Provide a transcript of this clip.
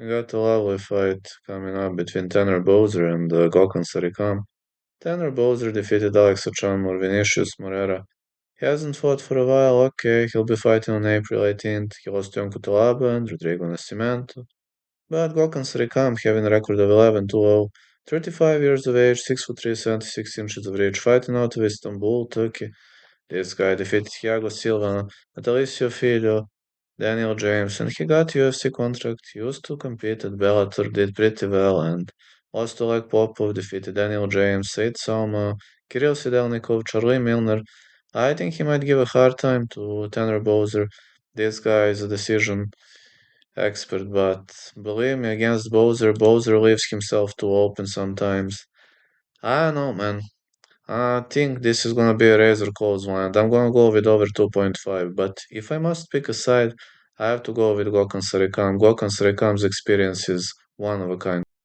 We got a lovely fight coming up between Tanner Bowser and Gokhan Sarikam. Tanner Bowser defeated Alex Ochamor, Vinicius Moreira. He hasn't fought for a while, okay, he'll be fighting on April 18th. He lost to Yonko Talaba and Rodrigo Nascimento. But Gokhan Sarikam, having a record of 11-0, 35 years of age, 6'3", 76 inches of reach, fighting out of Istanbul, Turkey. This guy defeated Thiago Silva, Natalicio Filho, Daniel James, and he got UFC contract. He used to compete at Bellator, did pretty well, and lost to Oleg Popov, defeated Daniel James, Said Salma, Kirill Sidelnikov, Charlie Milner. I think he might give a hard time to Tanner Bowser. This guy is a decision expert, but believe me, against Bowser, Bowser leaves himself too open sometimes. I don't know, man. I think this is gonna be a razor close one, and I'm gonna go with over 2.5. But if I must pick a side, I have to go with Gokhan Sarikam. Gokhan Sarikam's experience is one of a kind.